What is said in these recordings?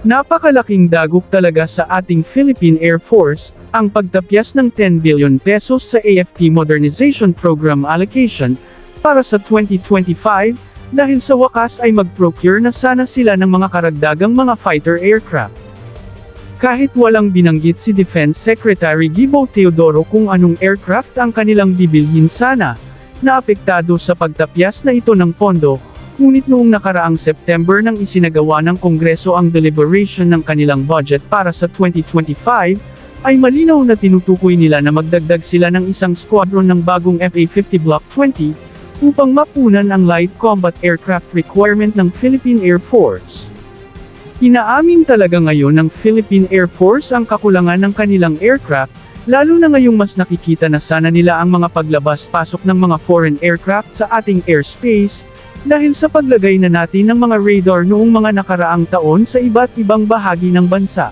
Napakalaking dagok talaga sa ating Philippine Air Force, ang pagtapyas ng 10 billion pesos sa AFP Modernization Program allocation, para sa 2025, dahil sa wakas ay mag-procure na sana sila ng mga karagdagang mga fighter aircraft. Kahit walang binanggit si Defense Secretary Gibo Teodoro kung anong aircraft ang kanilang bibilhin sana, naapektado sa pagtapyas na ito ng pondo. Ngunit noong nakaraang September nang isinagawa ng Kongreso ang deliberation ng kanilang budget para sa 2025, ay malinaw na tinutukoy nila na magdagdag sila ng isang squadron ng bagong FA-50 Block 20, upang mapunan ang light combat aircraft requirement ng Philippine Air Force. Inaamin talaga ngayon ng Philippine Air Force ang kakulangan ng kanilang aircraft, lalo na ngayong mas nakikita na sana nila ang mga paglabas-pasok ng mga foreign aircraft sa ating airspace, dahil sa paglagay na natin ng mga radar noong mga nakaraang taon sa iba't ibang bahagi ng bansa.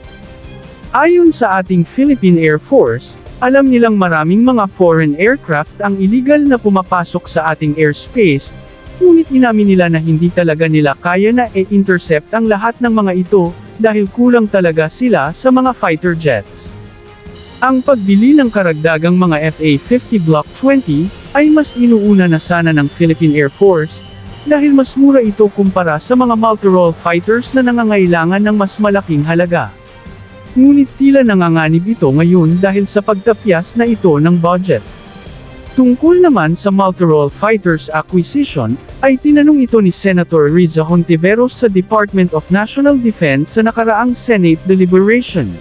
Ayon sa ating Philippine Air Force, alam nilang maraming mga foreign aircraft ang illegal na pumapasok sa ating airspace, ngunit inamin nila na hindi talaga nila kaya na i-intercept ang lahat ng mga ito, dahil kulang talaga sila sa mga fighter jets. Ang pagbili ng karagdagang mga FA-50 Block 20, ay mas inuuna na sana ng Philippine Air Force, dahil mas mura ito kumpara sa mga multi-role fighters na nangangailangan ng mas malaking halaga. Ngunit tila nanganganib ito ngayon dahil sa pagtapyas na ito ng budget. Tungkol naman sa multi-role fighters acquisition, ay tinanong ito ni Senator Riza Hontiveros sa Department of National Defense sa nakaraang Senate deliberation.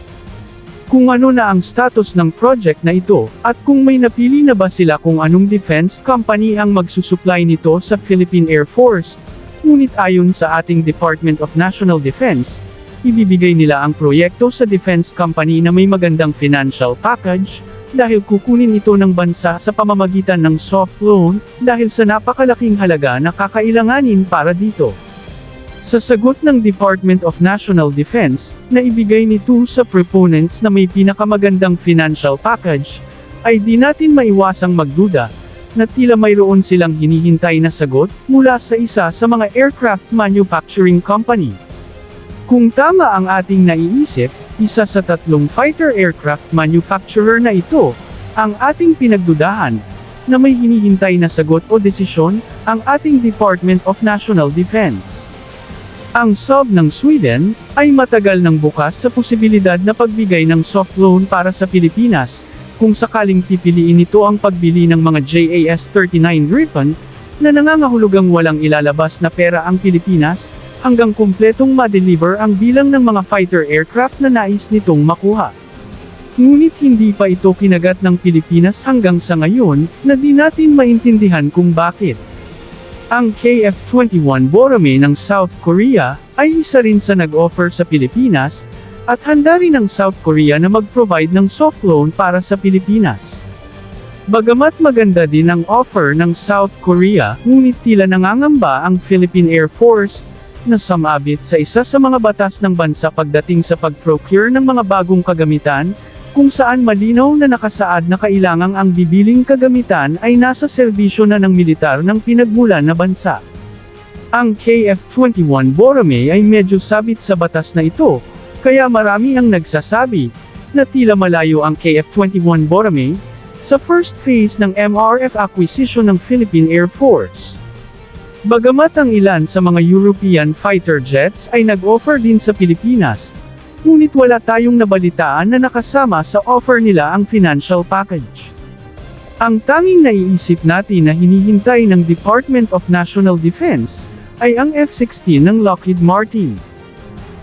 Kung ano na ang status ng project na ito, at kung may napili na ba sila kung anong defense company ang magsusupply nito sa Philippine Air Force, ngunit ayon sa ating Department of National Defense, ibibigay nila ang proyekto sa defense company na may magandang financial package, dahil kukunin ito ng bansa sa pamamagitan ng soft loan, dahil sa napakalaking halaga na kakailanganin para dito. Sa sagot ng Department of National Defense, na ibigay nito sa proponents na may pinakamagandang financial package, ay di natin maiwasang magduda, na tila mayroon silang hinihintay na sagot, mula sa isa sa mga aircraft manufacturing company. Kung tama ang ating naiisip, isa sa tatlong fighter aircraft manufacturer na ito, ang ating pinagdudahan, na may hinihintay na sagot o desisyon, ang ating Department of National Defense. Ang SOB ng Sweden, ay matagal nang bukas sa posibilidad na pagbigay ng soft loan para sa Pilipinas, kung sakaling pipiliin nito ang pagbili ng mga JAS-39 Gripen, na nangangahulugang walang ilalabas na pera ang Pilipinas, hanggang kumpletong ma-deliver ang bilang ng mga fighter aircraft na nais nitong makuha. Ngunit hindi pa ito kinagat ng Pilipinas hanggang sa ngayon, na di natin maintindihan kung bakit. Ang KF-21 Borame ng South Korea, ay isa rin sa nag-offer sa Pilipinas, at handa rin ang South Korea na mag-provide ng soft loan para sa Pilipinas. Bagamat maganda din ang offer ng South Korea, ngunit tila nangangamba ang Philippine Air Force, na sumabit sa isa sa mga batas ng bansa pagdating sa pag-procure ng mga bagong kagamitan, kung saan malinaw na nakasaad na kailangang ang bibiling kagamitan ay nasa serbisyo na ng militar ng pinagmulan na bansa. Ang KF-21 Borame ay medyo sabit sa batas na ito, kaya marami ang nagsasabi, na tila malayo ang KF-21 Borame, sa first phase ng MRF acquisition ng Philippine Air Force. Bagamat ang ilan sa mga European fighter jets ay nag-offer din sa Pilipinas, ngunit wala tayong nabalitaan na nakasama sa offer nila ang financial package. Ang tanging naiisip natin na hinihintay ng Department of National Defense, ay ang F-16 ng Lockheed Martin.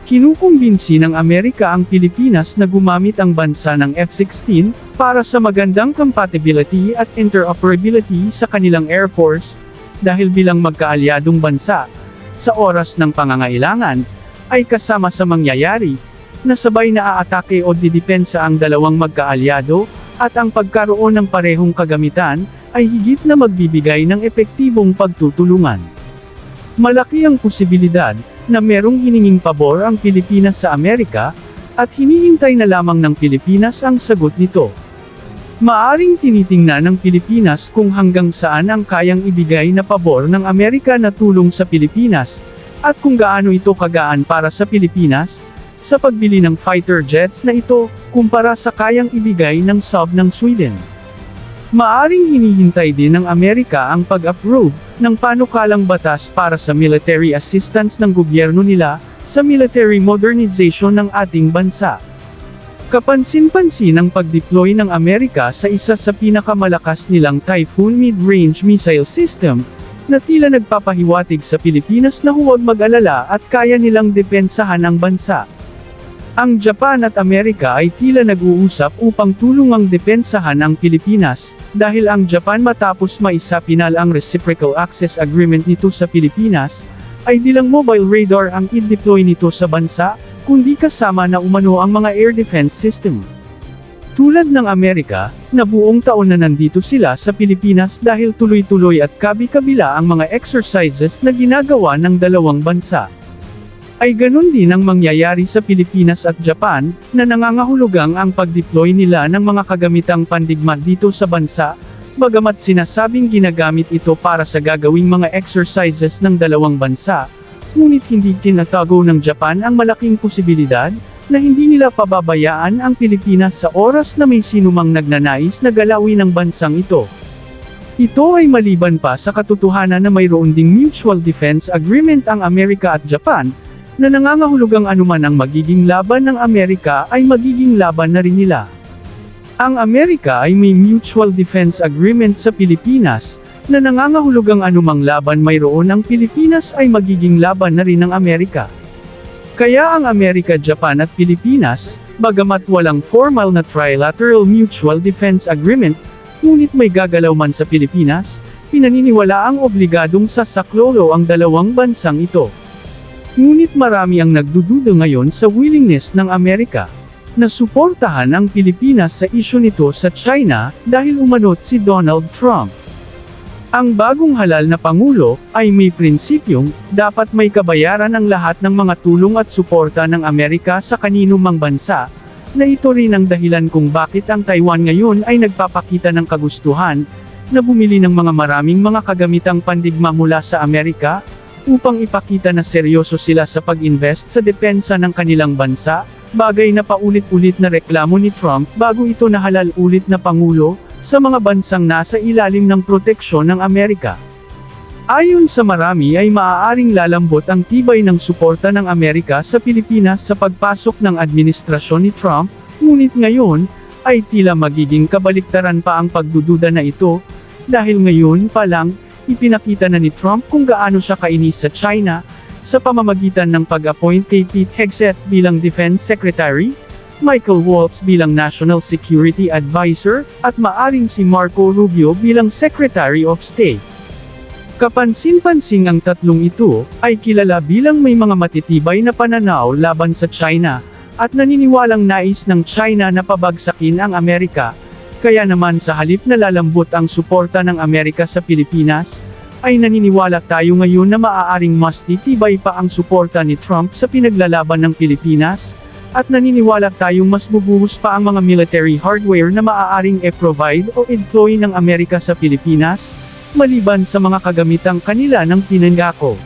Kinukumbinsi ng Amerika ang Pilipinas na gumamit ang bansa ng F-16, para sa magandang compatibility at interoperability sa kanilang Air Force, dahil bilang magkaalyadong bansa, sa oras ng pangangailangan, ay kasama sa mangyayari, na sabay na aatake o didepensa ang dalawang magkaalyado, at ang pagkaroon ng parehong kagamitan, ay higit na magbibigay ng epektibong pagtutulungan. Malaki ang posibilidad, na merong hininging pabor ang Pilipinas sa Amerika, at hinihintay na lamang ng Pilipinas ang sagot nito. Maaring tinitingnan ng Pilipinas kung hanggang saan ang kayang ibigay na pabor ng Amerika na tulong sa Pilipinas, at kung gaano ito kagaan para sa Pilipinas, sa pagbili ng fighter jets na ito, kumpara sa kayang ibigay ng sub ng Sweden. Maaring hinihintay din ng Amerika ang pag-approve ng panukalang batas para sa military assistance ng gobyerno nila sa military modernization ng ating bansa. Kapansin-pansin ang pag-deploy ng Amerika sa isa sa pinakamalakas nilang Typhoon mid-range missile system, na tila nagpapahiwatig sa Pilipinas na huwag mag-alala at kaya nilang depensahan ang bansa. Ang Japan at Amerika ay tila nag-uusap upang tulungang depensahan ang Pilipinas, dahil ang Japan matapos maisapinal ang Reciprocal Access Agreement nito sa Pilipinas, ay di lang mobile radar ang i-deploy nito sa bansa, kundi kasama na umano ang mga air defense system. Tulad ng Amerika, na buong taon na nandito sila sa Pilipinas dahil tuloy-tuloy at kabi-kabila ang mga exercises na ginagawa ng dalawang bansa. Ay ganun din ang mangyayari sa Pilipinas at Japan, na nangangahulugang ang pag-deploy nila ng mga kagamitang pandigma dito sa bansa, bagamat sinasabing ginagamit ito para sa gagawing mga exercises ng dalawang bansa, ngunit hindi tinatago ng Japan ang malaking posibilidad, na hindi nila pababayaan ang Pilipinas sa oras na may sinumang nagnanais na galawin ang bansang ito. Ito ay maliban pa sa katotohanan na mayroon ding mutual defense agreement ang Amerika at Japan, na nangangahulugang anuman ang magiging laban ng Amerika ay magiging laban na rin nila. Ang Amerika ay may mutual defense agreement sa Pilipinas, na nangangahulugang anumang laban mayroon ang Pilipinas ay magiging laban na rin ng Amerika. Kaya ang Amerika, Japan at Pilipinas, bagamat walang formal na trilateral mutual defense agreement, ngunit may gagalaw man sa Pilipinas, pinaniniwalaang obligadong sasaklolo ang dalawang bansang ito. Ngunit marami ang nagdududa ngayon sa willingness ng Amerika na suportahan ang Pilipinas sa isyu nito sa China dahil umanot si Donald Trump. Ang bagong halal na Pangulo, ay may prinsipyong, dapat may kabayaran ang lahat ng mga tulong at suporta ng Amerika sa kanino mang bansa, na ito rin ang dahilan kung bakit ang Taiwan ngayon ay nagpapakita ng kagustuhan, na bumili ng maraming mga kagamitang pandigma mula sa Amerika, upang ipakita na seryoso sila sa pag-invest sa depensa ng kanilang bansa, bagay na paulit-ulit na reklamo ni Trump bago ito nahalal ulit na Pangulo, sa mga bansang nasa ilalim ng proteksyon ng Amerika. Ayon sa marami ay maaaring lalambot ang tibay ng suporta ng Amerika sa Pilipinas sa pagpasok ng administrasyon ni Trump, ngunit ngayon, ay tila magiging kabaliktaran pa ang pagdududa na ito, dahil ngayon pa lang, ipinakita na ni Trump kung gaano siya kainis sa China, sa pamamagitan ng pag-appoint kay Pete Hegseth bilang Defense Secretary, Michael Waltz bilang National Security Advisor, at maaring si Marco Rubio bilang Secretary of State. Kapansin-pansing ang tatlong ito, ay kilala bilang may mga matitibay na pananaw laban sa China, at naniniwalang nais ng China na pabagsakin ang Amerika, kaya naman sa halip na lalambot ang suporta ng Amerika sa Pilipinas, ay naniniwala tayo ngayon na maaaring mas titibay pa ang suporta ni Trump sa pinaglalaban ng Pilipinas, at naniniwala tayong mas bubuhos pa ang mga military hardware na maaaring e-provide o deploy ng Amerika sa Pilipinas, maliban sa mga kagamitang kanila ng pinangako.